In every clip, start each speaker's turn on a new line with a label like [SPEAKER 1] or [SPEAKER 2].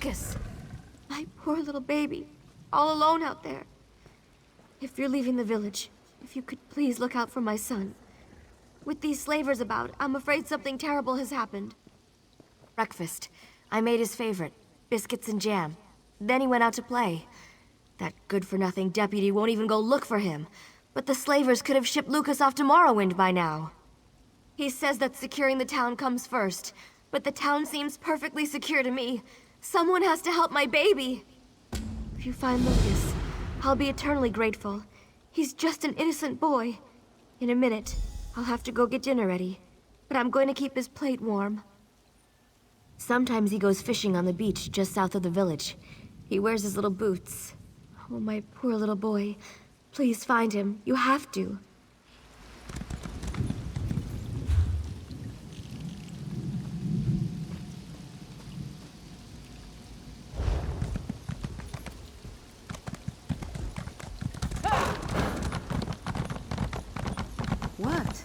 [SPEAKER 1] Lucas. My poor little baby. All alone out there. If you're leaving the village, if you could please look out for my son. With these slavers about, I'm afraid something terrible has happened. Breakfast. I made his favorite. Biscuits and jam. Then he went out to play. That good-for-nothing deputy won't even go look for him. But the slavers could have shipped Lucas off to Morrowind by now. He says that securing the town comes first. But the town seems perfectly secure to me. Someone has to help my baby. If you find Lucas, I'll be eternally grateful. He's just an innocent boy. In a minute, I'll have to go get dinner ready. But I'm going to keep his plate warm. Sometimes he goes fishing on the beach just south of the village. He wears his little boots. Oh, my poor little boy. Please find him. You have to.
[SPEAKER 2] What?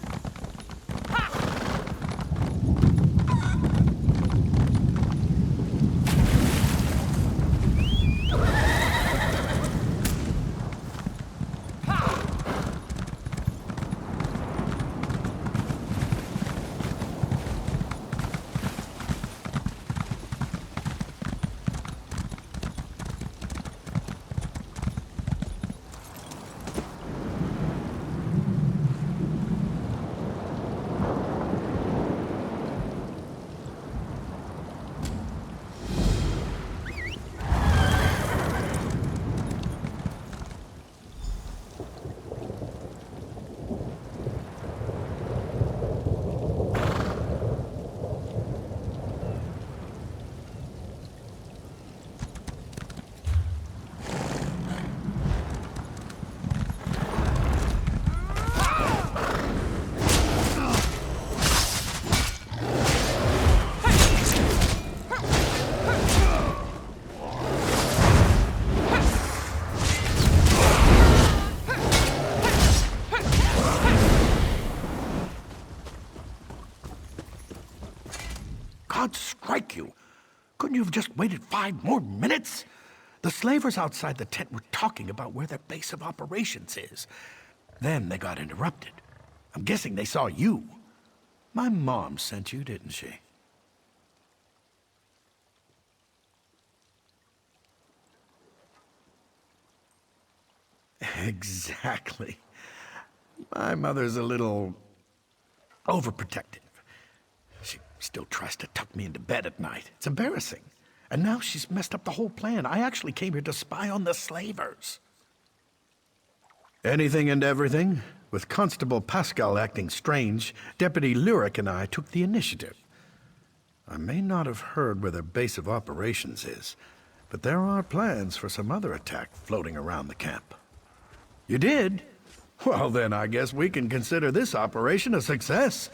[SPEAKER 3] God strike you! Couldn't you have just waited 5 more minutes? The slavers outside the tent were talking about where their base of operations is. Then they got interrupted. I'm guessing they saw you. My mom sent you, didn't she? Exactly. My mother's a little overprotective. She still tries to tuck me into bed at night. It's embarrassing. And now she's messed up the whole plan. I actually came here to spy on the slavers. Anything and everything. With Constable Pascal acting strange, Deputy Lyric and I took the initiative. I may not have heard where their base of operations is, but there are plans for some other attack floating around the camp. You did? Well, then I guess we can consider this operation a success.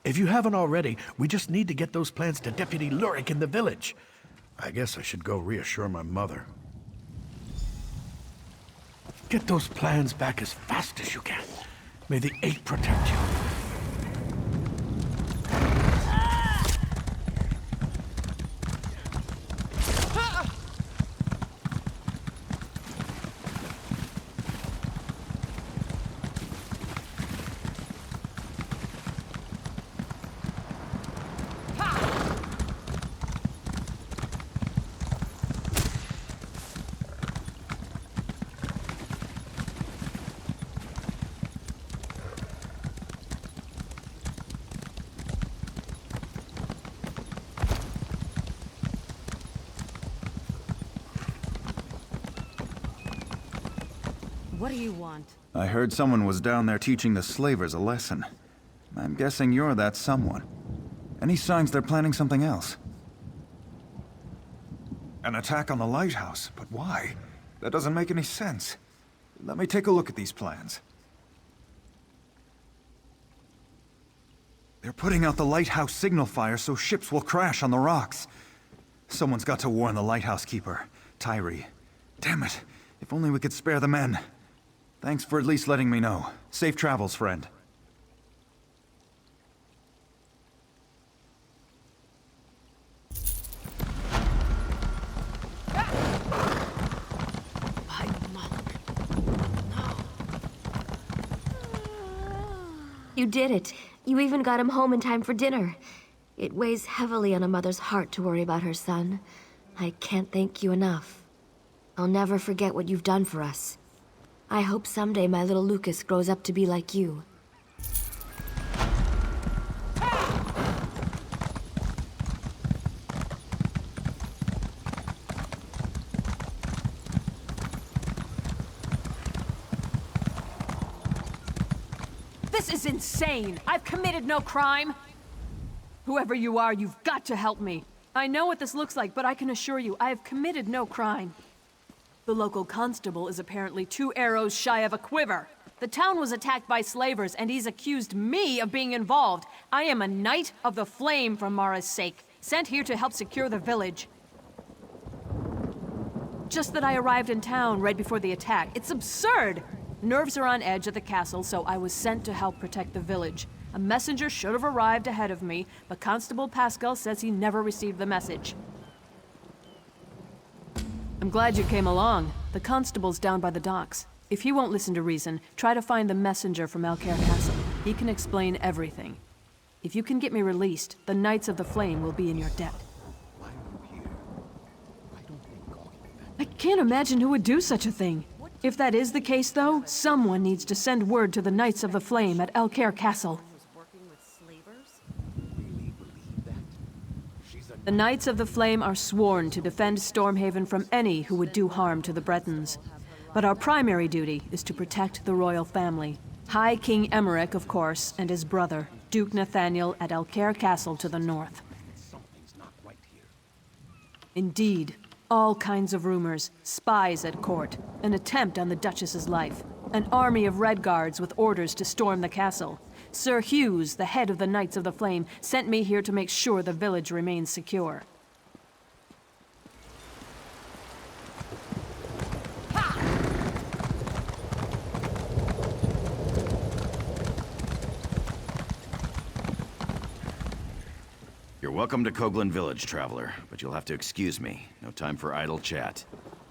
[SPEAKER 3] If you haven't already, we just need to get those plans to Deputy Lyric in the village. I guess I should go reassure my mother. Get those plans back as fast as you can. May the Eight protect you.
[SPEAKER 2] What do you want?
[SPEAKER 4] I heard someone was down there teaching the slavers a lesson. I'm guessing you're that someone. Any signs they're planning something else? An attack on the lighthouse? But why? That doesn't make any sense. Let me take a look at these plans. They're putting out the lighthouse signal fire so ships will crash on the rocks. Someone's got to warn the lighthouse keeper, Tyree. Damn it. If only we could spare the men. Thanks for at least letting me know. Safe travels, friend.
[SPEAKER 1] You did it. You even got him home in time for dinner. It weighs heavily on a mother's heart to worry about her son. I can't thank you enough. I'll never forget what you've done for us. I hope someday my little Lucas grows up to be like you.
[SPEAKER 2] This is insane! I've committed no crime! Whoever you are, you've got to help me. I know what this looks like, but I can assure you, I have committed no crime. The local constable is apparently 2 arrows shy of a quiver. The town was attacked by slavers, and he's accused me of being involved. I am a Knight of the Flame for Mara's sake, sent here to help secure the village. Just that I arrived in town right before the attack. It's absurd! Nerves are on edge at the castle, so I was sent to help protect the village. A messenger should have arrived ahead of me, but Constable Pascal says he never received the message. I'm glad you came along. The constable's down by the docks. If he won't listen to reason, try to find the messenger from Elsweyr Castle. He can explain everything. If you can get me released, the Knights of the Flame will be in your debt. I can't imagine who would do such a thing. If that is the case, though, someone needs to send word to the Knights of the Flame at Elsweyr Castle. The Knights of the Flame are sworn to defend Stormhaven from any who would do harm to the Bretons. But our primary duty is to protect the royal family. High King Emmerich, of course, and his brother, Duke Nathaniel at Elsweyr Castle to the north. Indeed. All kinds of rumors, spies at court, an attempt on the Duchess's life, an army of Red Guards with orders to storm the castle. Sir Hughes, the head of the Knights of the Flame, sent me here to make sure the village remains secure.
[SPEAKER 5] You're welcome to Coghlan Village, traveler, but you'll have to excuse me. No time for idle chat.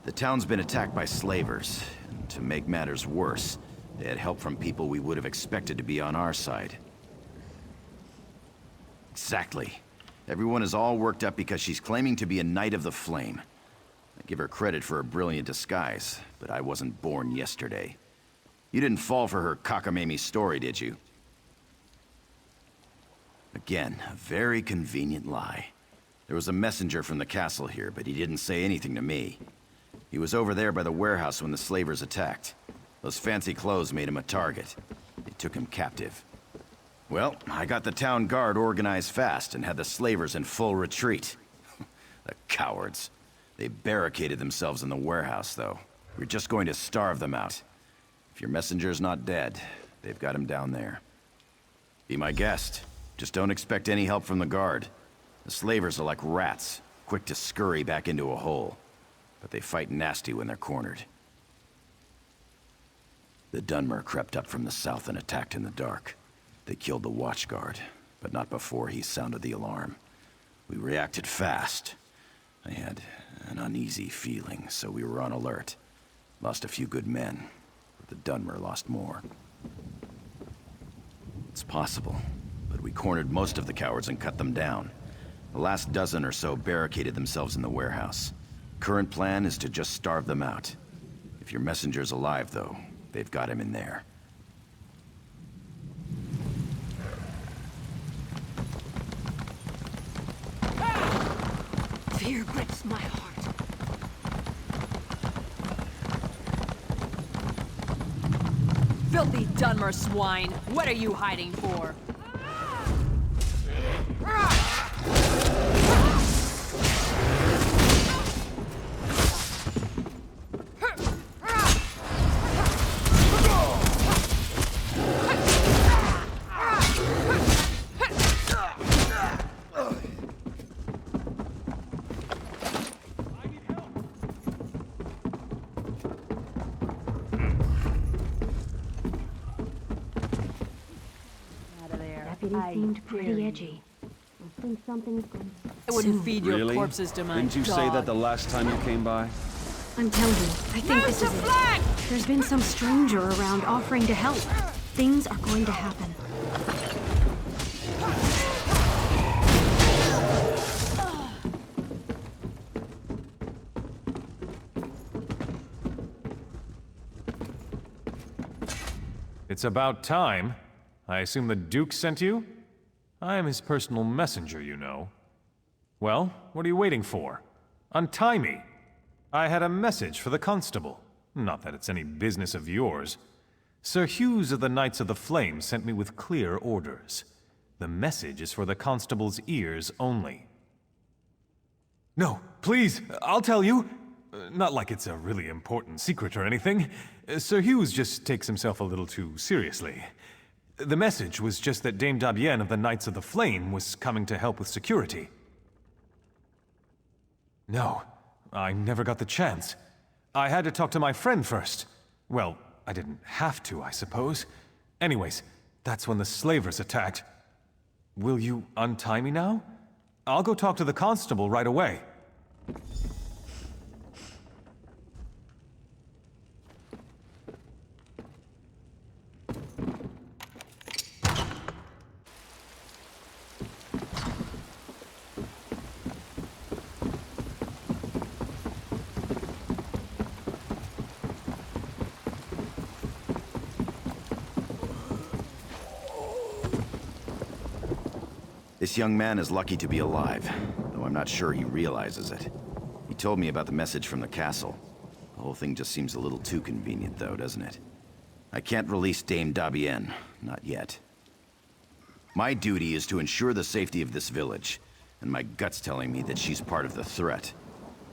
[SPEAKER 5] The town's been attacked by slavers, and to make matters worse, they had help from people we would have expected to be on our side. Exactly. Everyone is all worked up because she's claiming to be a Knight of the Flame. I give her credit for a brilliant disguise, but I wasn't born yesterday. You didn't fall for her cockamamie story, did you? Again, a very convenient lie. There was a messenger from the castle here, but he didn't say anything to me. He was over there by the warehouse when the slavers attacked. Those fancy clothes made him a target. They took him captive. Well, I got the town guard organized fast and had the slavers in full retreat. The cowards. They barricaded themselves in the warehouse, though. We're just going to starve them out. If your messenger's not dead, they've got him down there. Be my guest. Just don't expect any help from the guard. The slavers are like rats, quick to scurry back into a hole. But they fight nasty when they're cornered. The Dunmer crept up from the south and attacked in the dark. They killed the watchguard, but not before he sounded the alarm. We reacted fast. I had an uneasy feeling, so we were on alert. Lost a few good men, but the Dunmer lost more. It's possible. But we cornered most of the cowards and cut them down. The last dozen or so barricaded themselves in the warehouse. Current plan is to just starve them out. If your messenger's alive, though, they've got him in there.
[SPEAKER 2] Fear grips my heart. Filthy Dunmer swine! What are you hiding for?
[SPEAKER 1] Deputy seemed pretty edgy. I think something's going to...
[SPEAKER 2] I wouldn't feed your
[SPEAKER 6] Really?
[SPEAKER 2] corpses to my
[SPEAKER 6] Didn't you say that the last time you came by?
[SPEAKER 7] I'm telling you, I think this is it. There's been some stranger around offering to help. Things are going to happen.
[SPEAKER 8] It's about time. I assume the Duke sent you? I am his personal messenger, you know. Well, what are you waiting for? Untie me. I had a message for the Constable. Not that it's any business of yours. Sir Hughes of the Knights of the Flame sent me with clear orders. The message is for the Constable's ears only. No, please, I'll tell you. Not like it's a really important secret or anything. Sir Hughes just takes himself a little too seriously. The message was just that Dame Dabienne of the Knights of the Flame was coming to help with security. No, I never got the chance. I had to talk to my friend first. Well, I didn't have to, I suppose. Anyways, that's when the slavers attacked. Will you untie me now? I'll go talk to the constable right away.
[SPEAKER 5] This young man is lucky to be alive, though I'm not sure he realizes it. He told me about the message from the castle. The whole thing just seems a little too convenient, though, doesn't it? I can't release Dame Dabienne, not yet. My duty is to ensure the safety of this village, and my gut's telling me that she's part of the threat.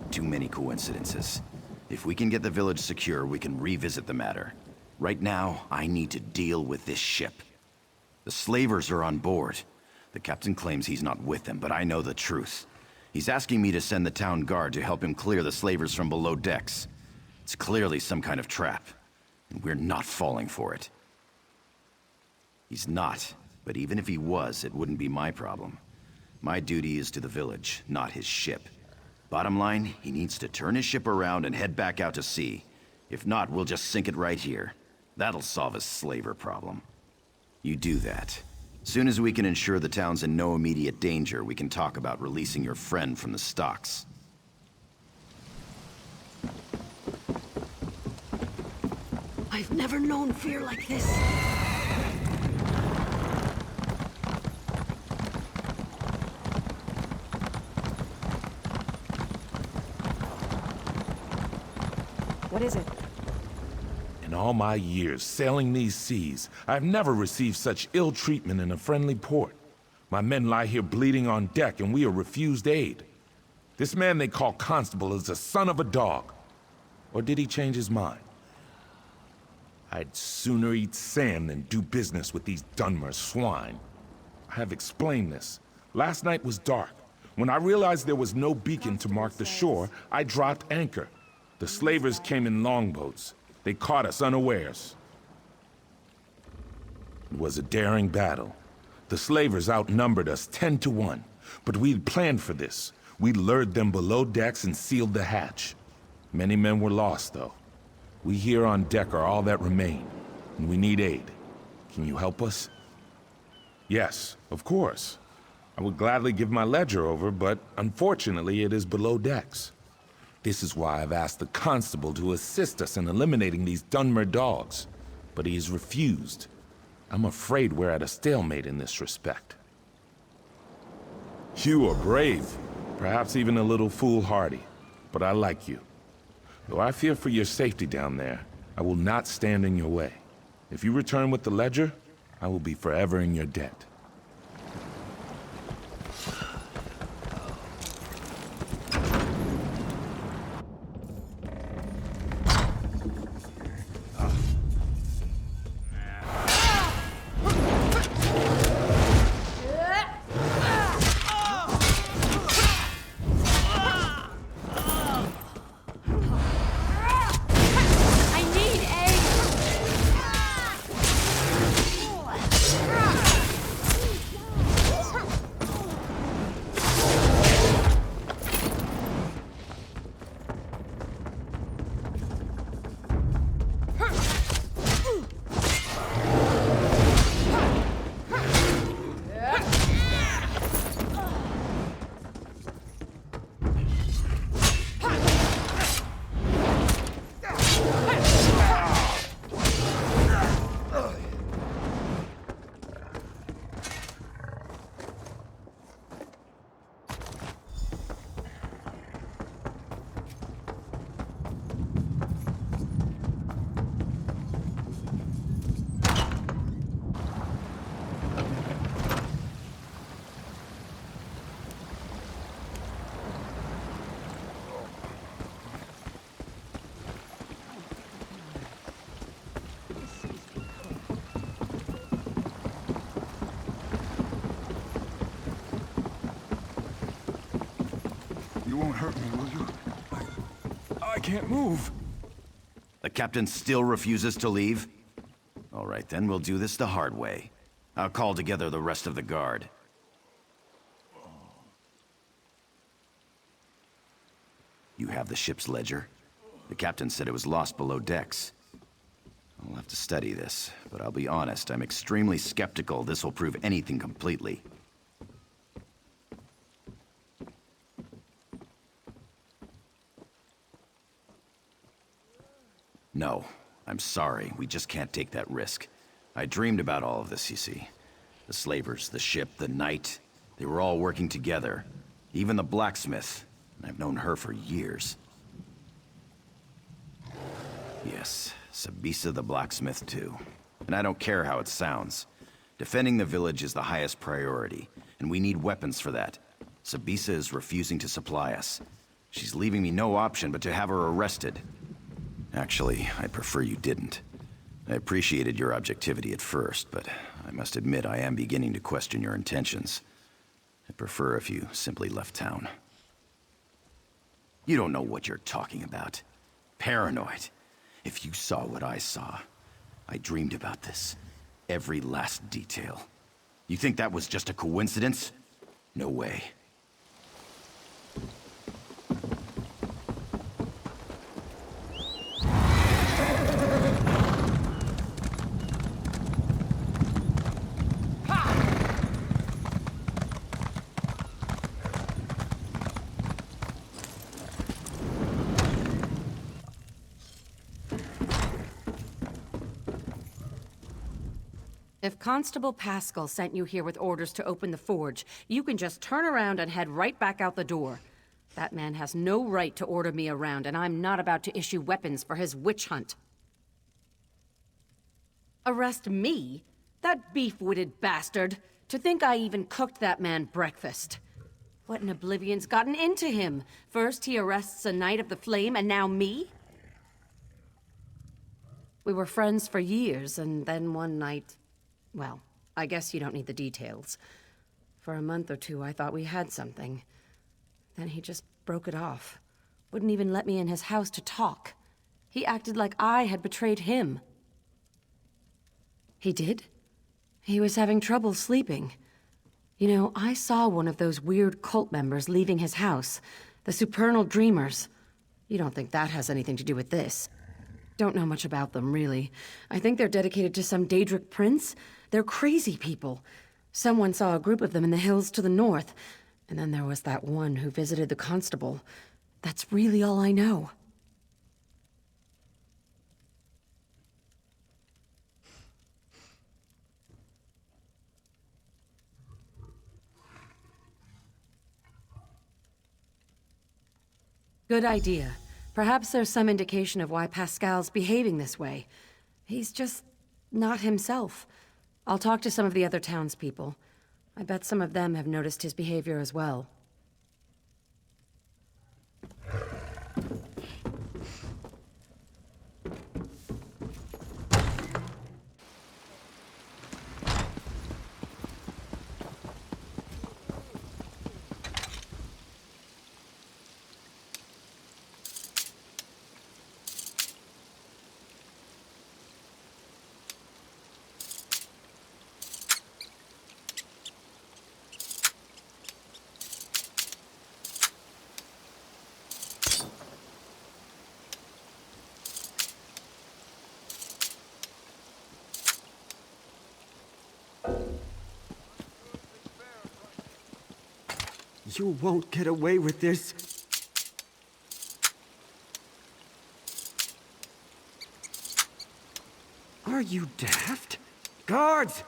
[SPEAKER 5] Too many coincidences. If we can get the village secure, we can revisit the matter. Right now, I need to deal with this ship. The slavers are on board. The captain claims he's not with them, but I know the truth. He's asking me to send the town guard to help him clear the slavers from below decks. It's clearly some kind of trap, and we're not falling for it. He's not, but even if he was, it wouldn't be my problem. My duty is to the village, not his ship. Bottom line, he needs to turn his ship around and head back out to sea. If not, we'll just sink it right here. That'll solve his slaver problem. You do that. Soon as we can ensure the town's in no immediate danger, we can talk about releasing your friend from the stocks.
[SPEAKER 7] I've never known fear like this.
[SPEAKER 2] What is it?
[SPEAKER 9] In all my years sailing these seas, I've never received such ill treatment in a friendly port. My men lie here bleeding on deck, and we are refused aid. This man they call Constable is the son of a dog. Or did he change his mind? I'd sooner eat sand than do business with these Dunmer swine. I have explained this. Last night was dark. When I realized there was no beacon to mark the shore, I dropped anchor. The slavers came in longboats. They caught us unawares. It was a daring battle. The slavers outnumbered us 10 to 1, but we'd planned for this. We lured them below decks and sealed the hatch. Many men were lost, though. We here on deck are all that remain, and we need aid. Can you help us? Yes, of course. I would gladly give my ledger over, but unfortunately it is below decks. This is why I've asked the constable to assist us in eliminating these Dunmer dogs, but he has refused. I'm afraid we're at a stalemate in this respect. You are brave, perhaps even a little foolhardy, but I like you. Though I fear for your safety down there, I will not stand in your way. If you return with the ledger, I will be forever in your debt.
[SPEAKER 4] hurt me, will you? I can't move.
[SPEAKER 5] The captain still refuses to leave? All right, then we'll do this the hard way. I'll call together the rest of the guard. You have the ship's ledger? The captain said it was lost below decks. I'll have to study this, but I'll be honest, I'm extremely skeptical this will prove anything completely. No, I'm sorry, we just can't take that risk. I dreamed about all of this, you see. The slavers, the ship, the knight, they were all working together. Even the blacksmith. I've known her for years. Yes, Sabisa the blacksmith too. And I don't care how it sounds. Defending the village is the highest priority, and we need weapons for that. Sabisa is refusing to supply us. She's leaving me no option but to have her arrested. Actually, I'd prefer you didn't. I appreciated your objectivity at first, but I must admit I am beginning to question your intentions. I'd prefer if you simply left town. You don't know what you're talking about. Paranoid. If you saw what I saw, I dreamed about this. Every last detail. You think that was just a coincidence? No way.
[SPEAKER 7] If Constable Pascal sent you here with orders to open the forge, you can just turn around and head right back out the door. That man has no right to order me around, and I'm not about to issue weapons for his witch hunt. Arrest me? That beef-witted bastard! To think I even cooked that man breakfast. What in oblivion's gotten into him? First he arrests a Knight of the Flame, and now me? We were friends for years, and then one night... Well, I guess you don't need the details. For a month or two, I thought we had something. Then he just broke it off. Wouldn't even let me in his house to talk. He acted like I had betrayed him. He did? He was having trouble sleeping. You know, I saw one of those weird cult members leaving his house. The Supernal Dreamers. You don't think that has anything to do with this? Don't know much about them, really. I think they're dedicated to some Daedric prince. They're crazy people. Someone saw a group of them in the hills to the north. And then there was that one who visited the constable. That's really all I know. Good idea. Perhaps there's some indication of why Pascal's behaving this way. He's just not himself. I'll talk to some of the other townspeople. I bet some of them have noticed his behavior as well.
[SPEAKER 10] You won't get away with this. Are you daft? Guards!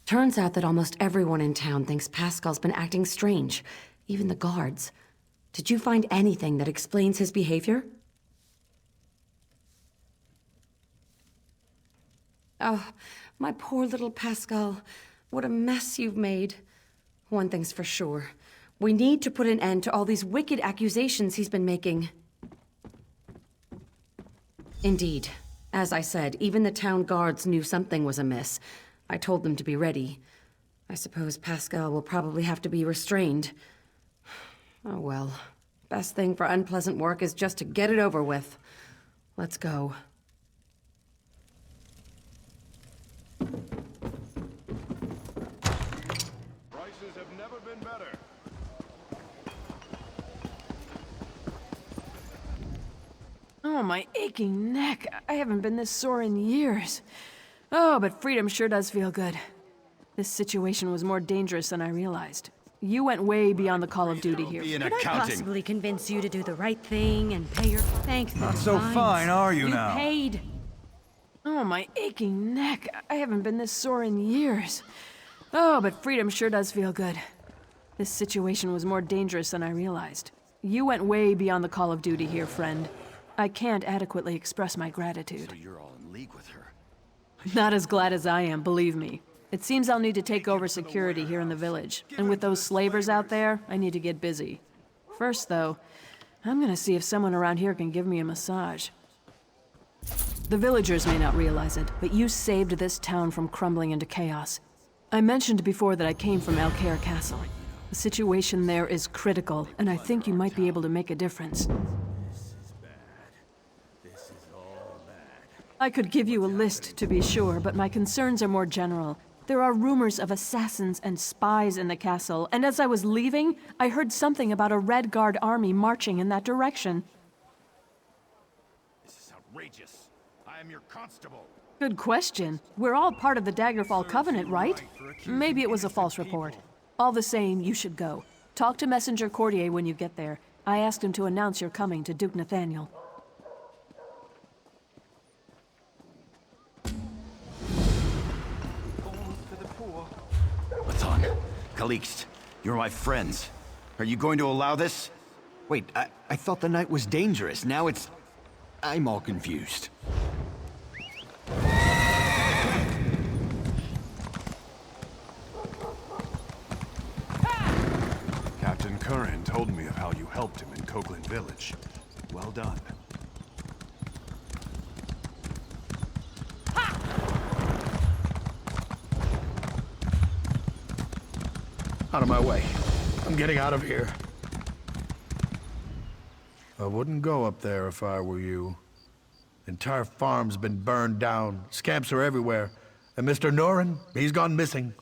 [SPEAKER 7] Turns out that almost everyone in town thinks Pascal's been acting strange, even the guards. Did you find anything that explains his behavior? Oh, my poor little Pascal. What a mess you've made. One thing's for sure. We need to put an end to all these wicked accusations he's been making. Indeed. As I said, even the town guards knew something was amiss. I told them to be ready. I suppose Pascal will probably have to be restrained. Oh well. Best thing for unpleasant work is just to get it over with. Let's go.
[SPEAKER 9] Prices have never been better.
[SPEAKER 2] Oh, my aching neck. I haven't been this sore in years. Oh, but freedom sure does feel good. This situation was more dangerous than I realized. You went way beyond the call of duty here.
[SPEAKER 5] Be in
[SPEAKER 11] Could I
[SPEAKER 5] accounting.
[SPEAKER 11] possibly convince you to do the right thing and pay your thanks?
[SPEAKER 4] Not so fine, are you
[SPEAKER 2] You
[SPEAKER 4] now?
[SPEAKER 2] paid. Oh, my aching neck. I haven't been this sore in years. Oh, but freedom sure does feel good. This situation was more dangerous than I realized. You went way beyond the call of duty here, friend. I can't adequately express my gratitude.
[SPEAKER 5] So you're all in league with her.
[SPEAKER 2] Not as glad as I am, believe me. It seems I'll need to take over security here in the village. And with those slavers out there, I need to get busy. First, though, I'm gonna see if someone around here can give me a massage. The villagers may not realize it, but you saved this town from crumbling into chaos. I mentioned before that I came from Elsweyr Castle. The situation there is critical, and I think you might be able to make a difference. I could give you a list, to be sure, but my concerns are more general. There are rumors of assassins and spies in the castle, and as I was leaving, I heard something about a Red Guard army marching in that direction.
[SPEAKER 5] This is outrageous. I am your constable.
[SPEAKER 2] Good question. We're all part of the Daggerfall Covenant, right? Maybe it was a false report. All the same, you should go. Talk to Messenger Courtier when you get there. I asked him to announce your coming to Duke Nathaniel.
[SPEAKER 5] Baton, Calixte, you're my friends. Are you going to allow this?
[SPEAKER 10] Wait, I thought the night was dangerous. Now it's... I'm all confused.
[SPEAKER 12] Captain Curran told me of how you helped him in Coghlan Village. Well done.
[SPEAKER 3] Out of my way. I'm getting out of here. I wouldn't go up there if I were you. The entire farm's been burned down. Scamps are everywhere. And Mr. Norin, he's gone missing.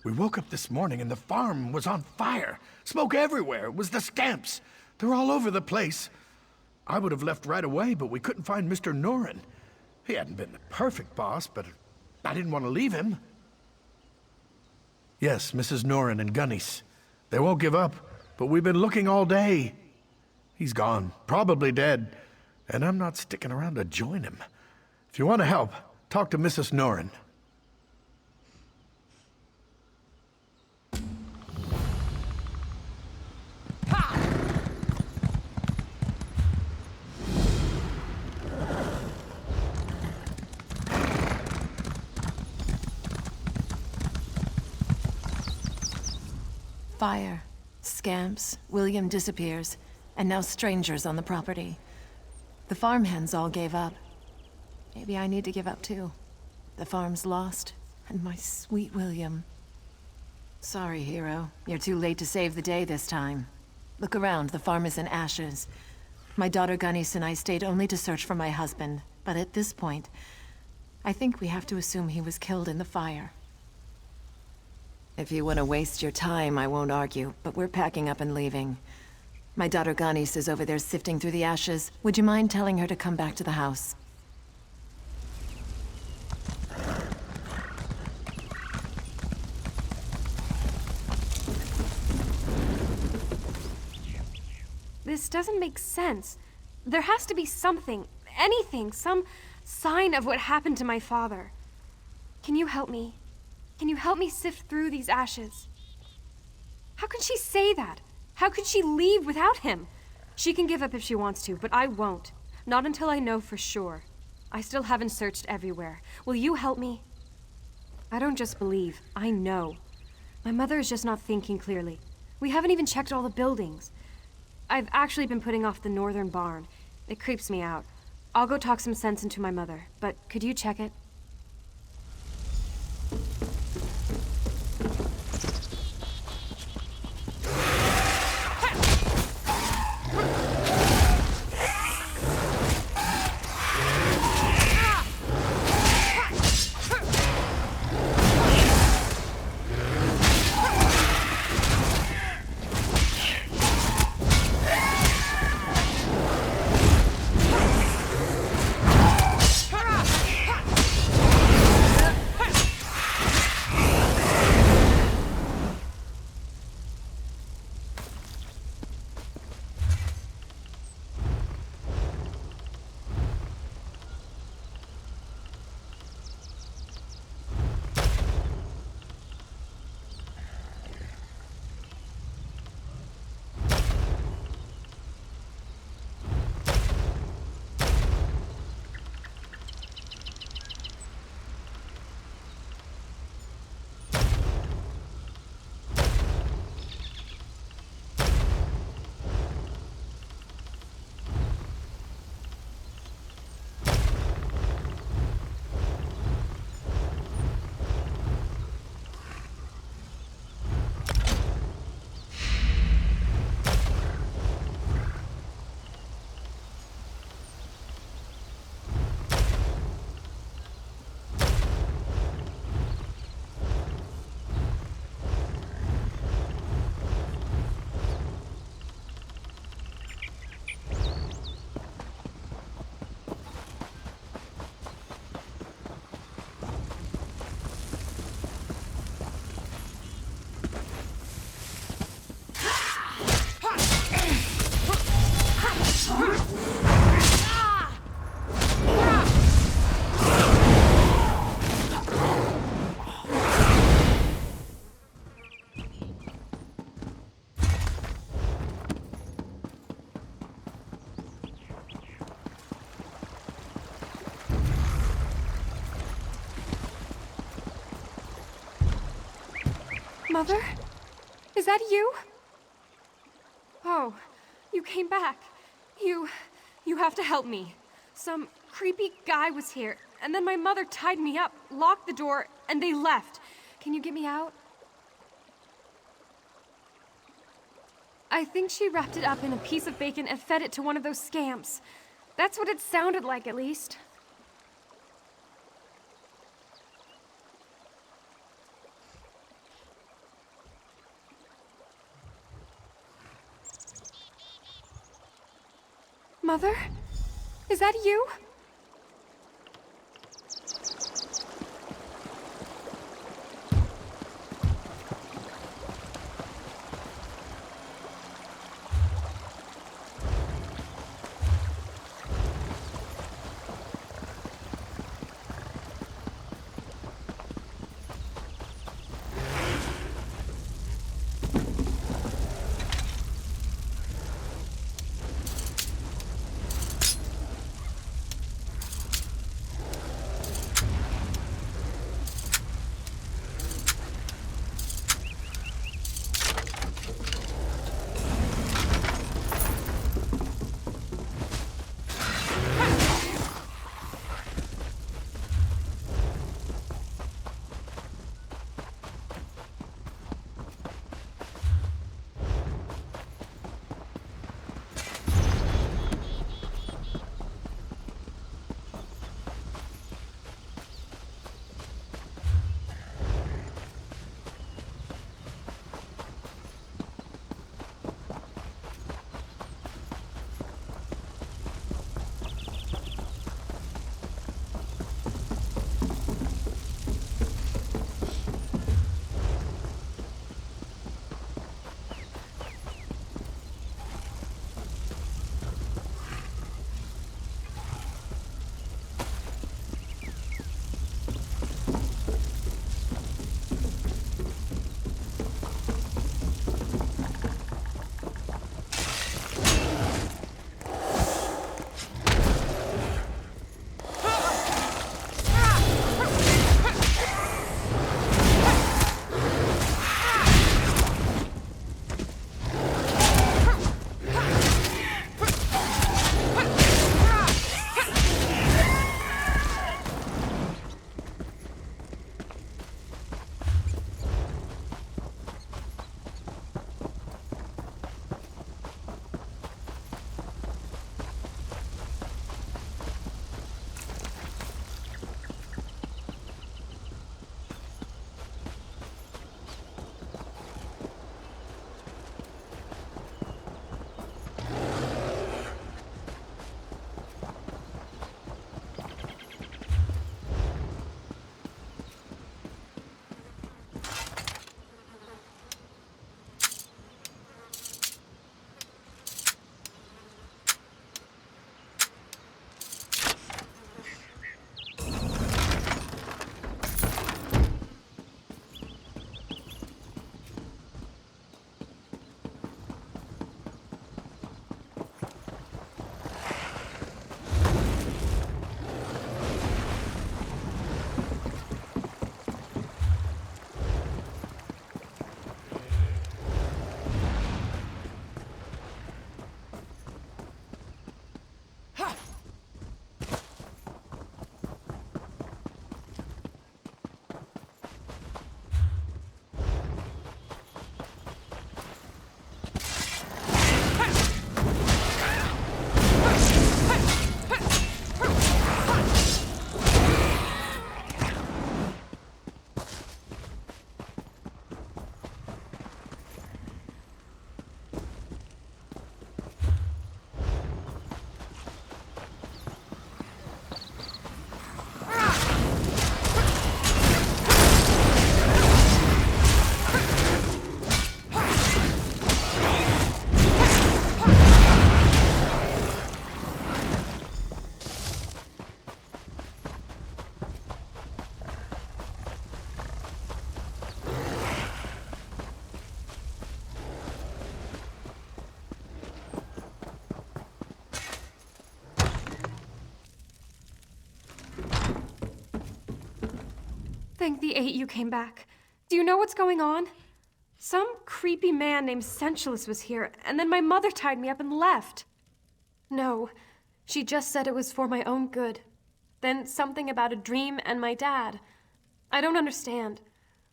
[SPEAKER 3] We woke up this morning and the farm was on fire. Smoke everywhere. It was the scamps. They're all over the place. I would have left right away, but we couldn't find Mr. Norin. He hadn't been the perfect boss, but I didn't want to leave him. Yes, Mrs. Norin and Gunnis. They won't give up, but we've been looking all day. He's gone, probably dead, and I'm not sticking around to join him. If you want to help, talk to Mrs. Norin.
[SPEAKER 13] Fire, scamps, William disappears, and now strangers on the property. The farmhands all gave up. Maybe I need to give up too. The farm's lost, and my sweet William. Sorry, hero. You're too late to save the day this time. Look around, the farm is in ashes. My daughter Gunnis and I stayed only to search for my husband, but at this point, I think we have to assume he was killed in the fire. If you want to waste your time, I won't argue, but we're packing up and leaving. My daughter Gunnis is over there sifting through the ashes. Would you mind telling her to come back to the house?
[SPEAKER 1] This doesn't make sense. There has to be something, anything, some sign of what happened to my father. Can you help me?
[SPEAKER 14] Can you help me sift through these ashes? How can she say that? How could she leave without him? She can give up if she wants to, but I won't. Not until I know for sure. I still haven't searched everywhere. Will you help me? I don't just believe, I know. My mother is just not thinking clearly. We haven't even checked all the buildings. I've actually been putting off the northern barn. It creeps me out. I'll go talk some sense into my mother, but could you check it? Mother? Is that you? Oh, you came back. You have to help me. Some creepy guy was here, and then my mother tied me up, locked the door, and they left. Can you get me out? I think she wrapped it up in a piece of bacon and fed it to one of those scamps. That's what it sounded like, at least. Mother? Is that you? Thank the 8 you came back. Do you know what's going on? Some creepy man named Sensualist was here, and then my mother tied me up and left. No, she just said it was for my own good. Then something about a dream and my dad. I don't understand.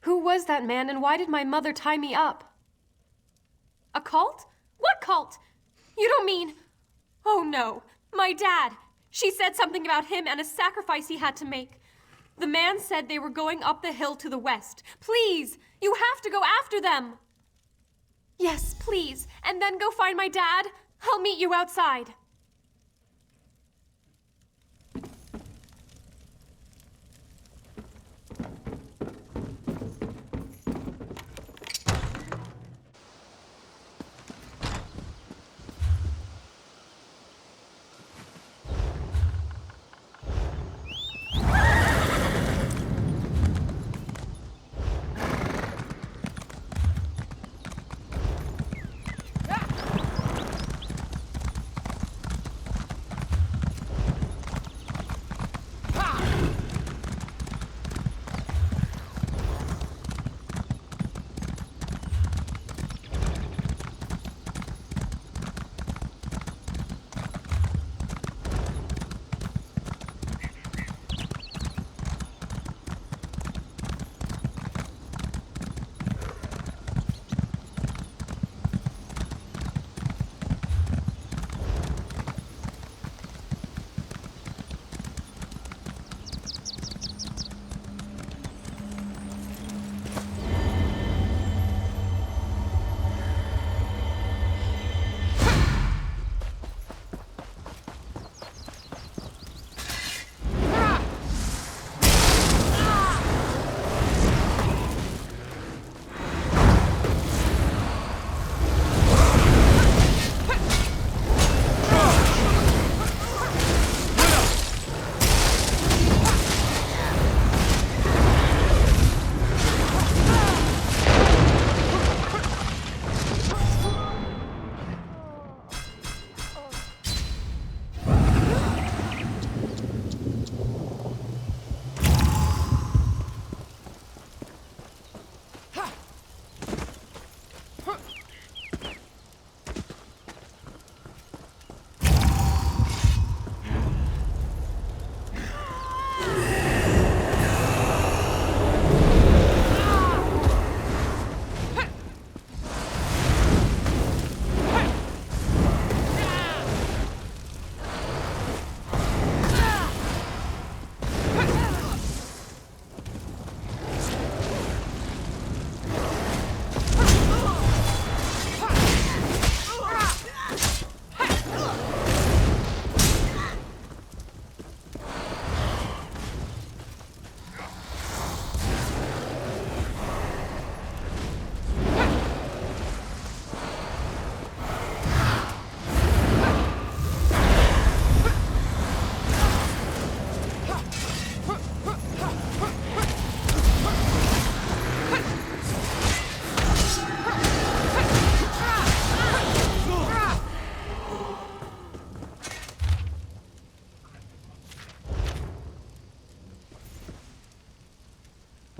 [SPEAKER 14] Who was that man, and why did my mother tie me up? A cult? What cult? You don't mean... Oh no, my dad. She said something about him and a sacrifice he had to make. The man said they were going up the hill to the west. Please, you have to go after them. Yes, please, and then go find my dad. I'll meet you outside.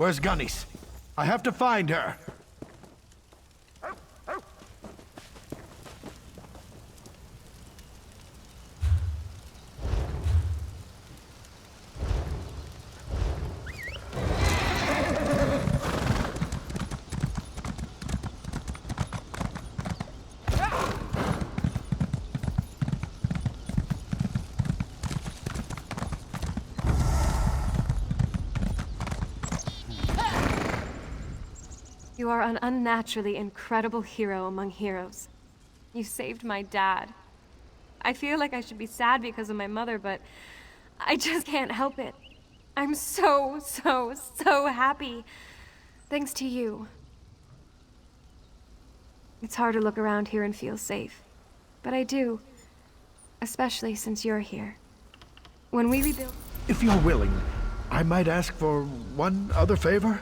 [SPEAKER 3] Where's Gunny's? I have to find her.
[SPEAKER 14] You are an unnaturally incredible hero among heroes. You saved my dad. I feel like I should be sad because of my mother, but I just can't help it. I'm so happy. Thanks to you. It's hard to look around here and feel safe, but I do. Especially since you're here. When we rebuild...
[SPEAKER 3] If you're willing, I might ask for one other favor?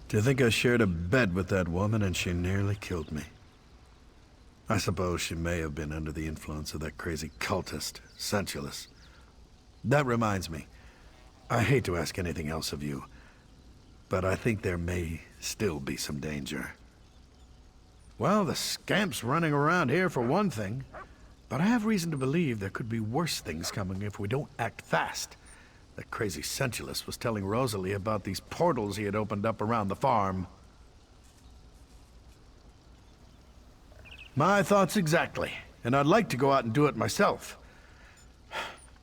[SPEAKER 3] To think I shared a bed with that woman and she nearly killed me. I suppose she may have been under the influence of that crazy cultist, Sensualist. That reminds me, I hate to ask anything else of you, but I think there may still be some danger. Well, the scamp's running around here for one thing, but I have reason to believe there could be worse things coming if we don't act fast. That crazy Sensualist was telling Rosalie about these portals he had opened up around the farm. My thoughts exactly, and I'd like to go out and do it myself.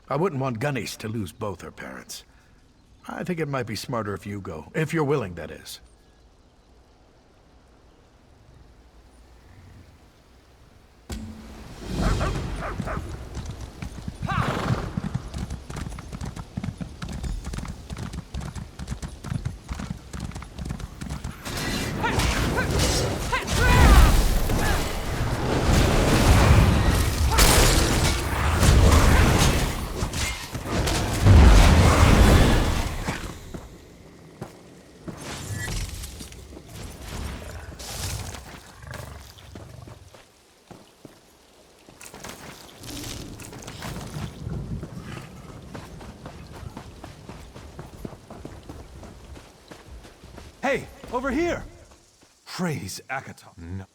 [SPEAKER 3] I wouldn't want Gunnies to lose both her parents. I think it might be smarter if you go, if you're willing, that is.
[SPEAKER 4] Hey, over here! Praise Akaton. No.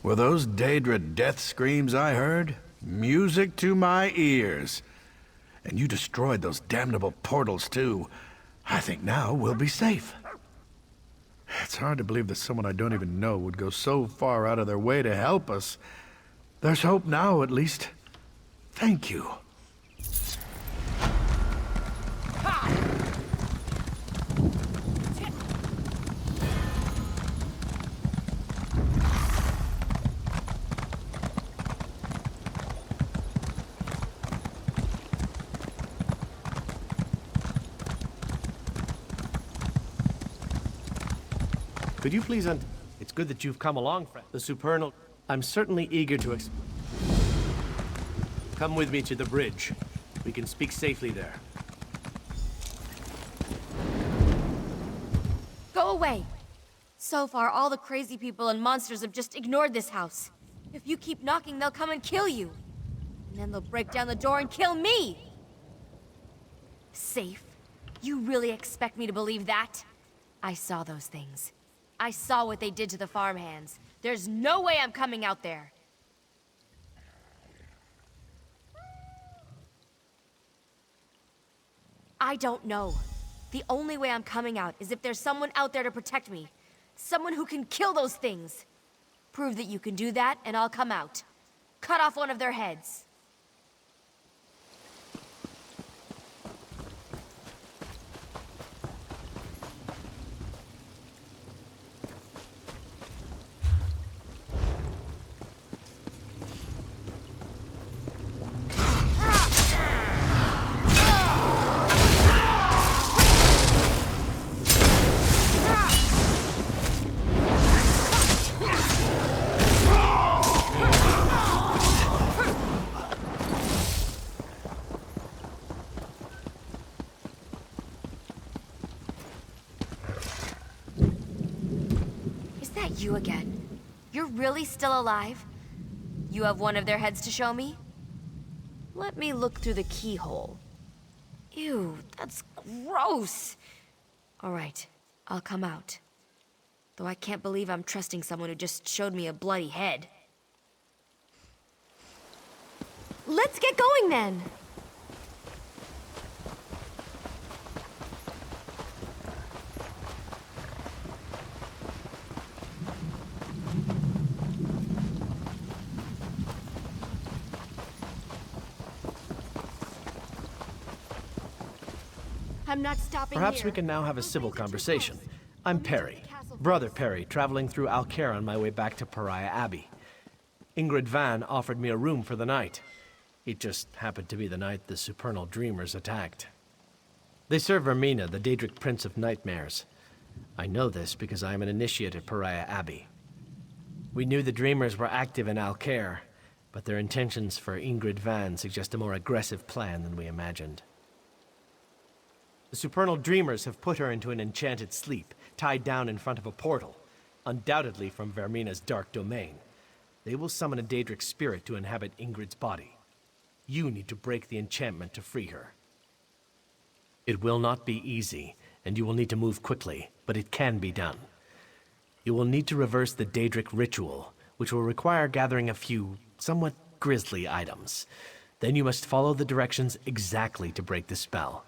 [SPEAKER 3] Were those Daedric death screams I heard? Music to my ears. And you destroyed those damnable portals too. I think now we'll be safe. It's hard to believe that someone I don't even know would go so far out of their way to help us. There's hope now, at least. Thank you.
[SPEAKER 15] Could you please It's good that you've come along, friend. The supernal... I'm certainly eager to Come with me to the bridge. We can speak safely there.
[SPEAKER 1] Go away! So far, all the crazy people and monsters have just ignored this house. If you keep knocking, they'll come and kill you. And then they'll break down the door and kill me! Safe? You really expect me to believe that? I saw those things. I saw what they did to the farmhands. There's no way I'm coming out there. I don't know. The only way I'm coming out is if there's someone out there to protect me. Someone who can kill those things. Prove that you can do that, and I'll come out. Cut off one of their heads. You again. You're really still alive? You have one of their heads to show me? Let me look through the keyhole. Ew, that's gross. All right, I'll come out. Though I can't believe I'm trusting someone who just showed me a bloody head. Let's get going then! I'm not stopping
[SPEAKER 15] Perhaps
[SPEAKER 1] here.
[SPEAKER 15] we can now have a civil conversation. I'm Perry, Brother Perry, traveling through Alcaire on my way back to Pariah Abbey. Ingrid Van offered me a room for the night. It just happened to be the night the supernal dreamers attacked. They serve Vermina, the Daedric Prince of Nightmares. I know this because I am an initiate at Pariah Abbey. We knew the dreamers were active in Alcaire, but their intentions for Ingrid Van suggest a more aggressive plan than we imagined. The supernal dreamers have put her into an enchanted sleep, tied down in front of a portal, undoubtedly from Vermina's dark domain. They will summon a Daedric spirit to inhabit Ingrid's body. You need to break the enchantment to free her. It will not be easy, and you will need to move quickly, but it can be done. You will need to reverse the Daedric ritual, which will require gathering a few somewhat grisly items. Then you must follow the directions exactly to break the spell.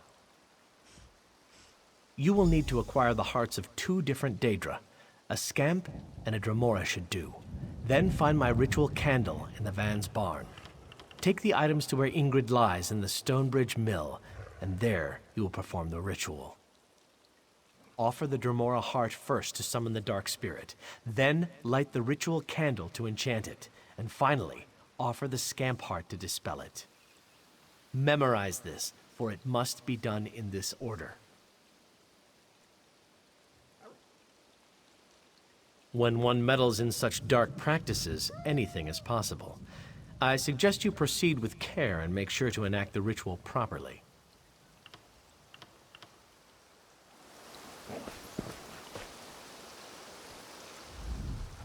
[SPEAKER 15] You will need to acquire the hearts of 2 different Daedra. A Scamp and a Dremora should do. Then find my ritual candle in the Van's barn. Take the items to where Ingrid lies in the Stonebridge Mill, and there you will perform the ritual. Offer the Dremora heart first to summon the dark spirit. Then light the ritual candle to enchant it. And finally, offer the Scamp heart to dispel it. Memorize this, for it must be done in this order. When one meddles in such dark practices, anything is possible. I suggest you proceed with care and make sure to enact the ritual properly.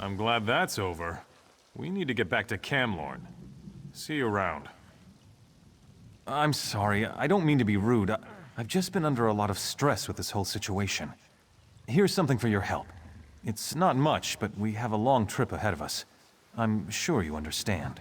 [SPEAKER 8] I'm glad that's over. We need to get back to Camlorn. See you around. I'm sorry, I don't mean to be rude. I've just been under a lot of stress with this whole situation. Here's something for your help. It's not much, but we have a long trip ahead of us. I'm sure you understand.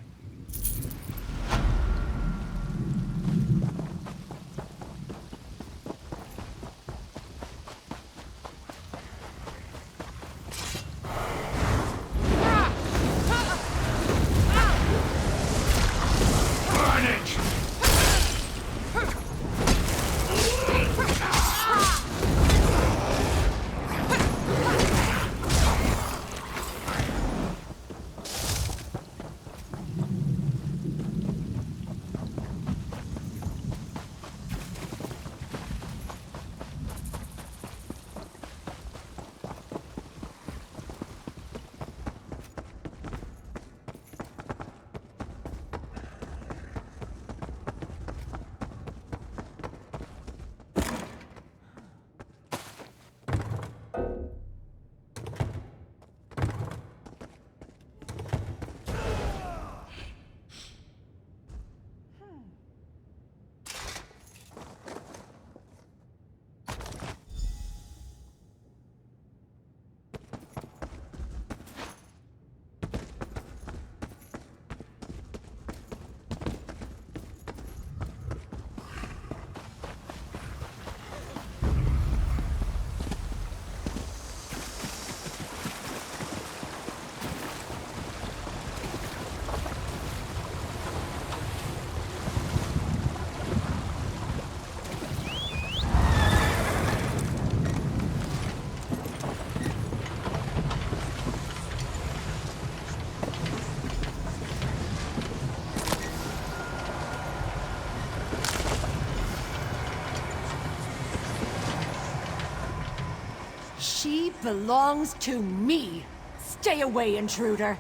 [SPEAKER 13] belongs to me. Stay away, intruder.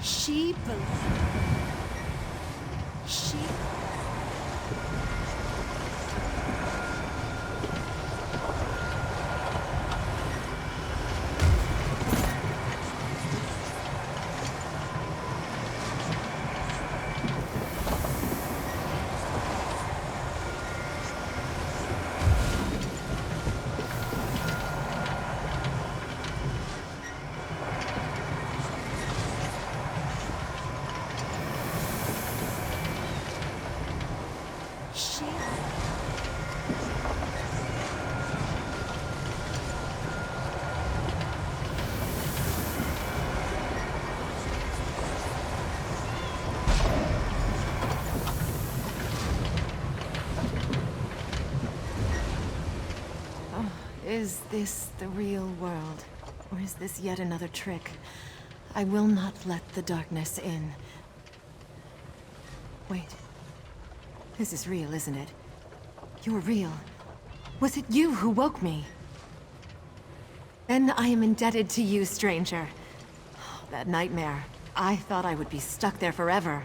[SPEAKER 13] She Is this the real world? Or is this yet another trick? I will not let the darkness in. Wait. This is real, isn't it? You're real. Was it you who woke me? Then I am indebted to you, stranger. That nightmare. I thought I would be stuck there forever.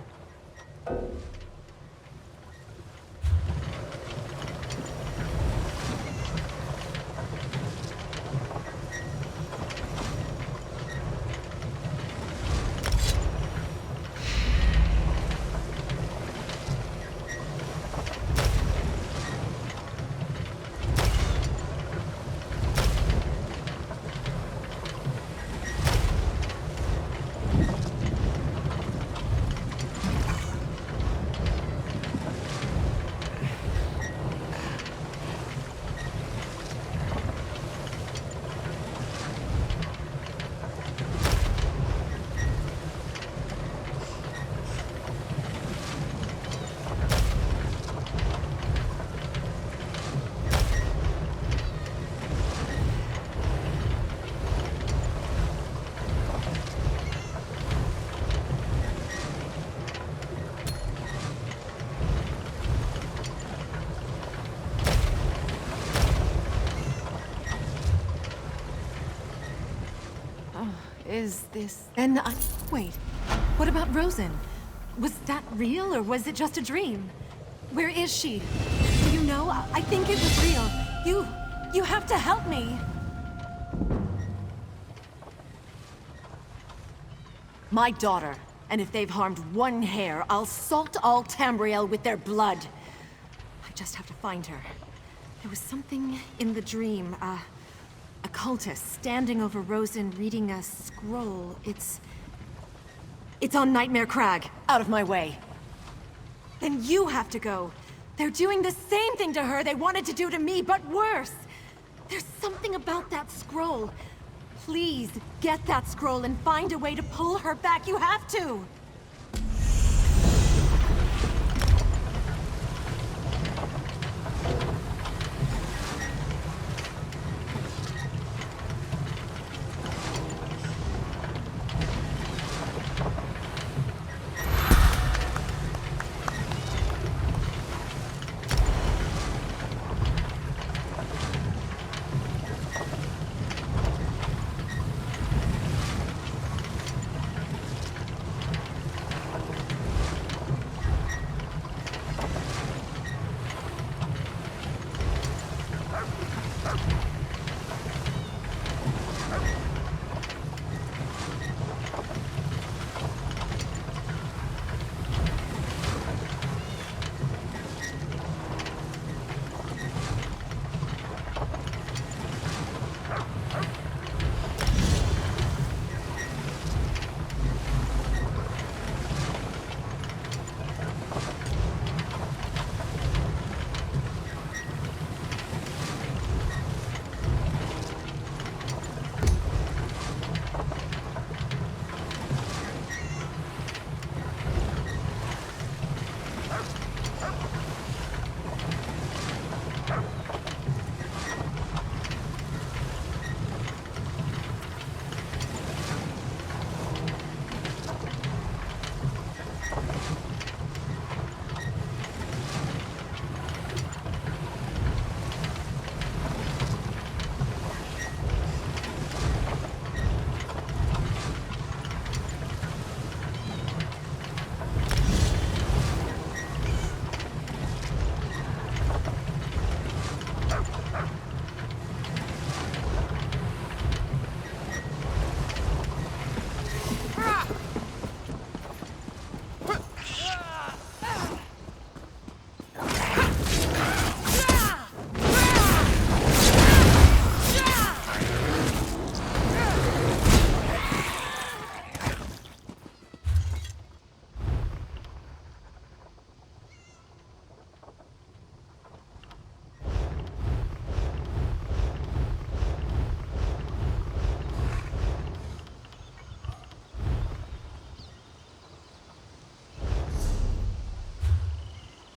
[SPEAKER 13] Is this... And wait, what about Rosen? Was that real, or was it just a dream? Where is she? Do you know? I think it was real. You have to help me! My daughter. And if they've harmed one hair, I'll salt all Tamriel with their blood. I just have to find her. There was something in the dream, a cultist standing over Rosen reading a scroll. It's on Nightmare Crag. Out of my way. Then you have to go. They're doing the same thing to her they wanted to do to me, but worse. There's something about that scroll. Please, get that scroll and find a way to pull her back. You have to!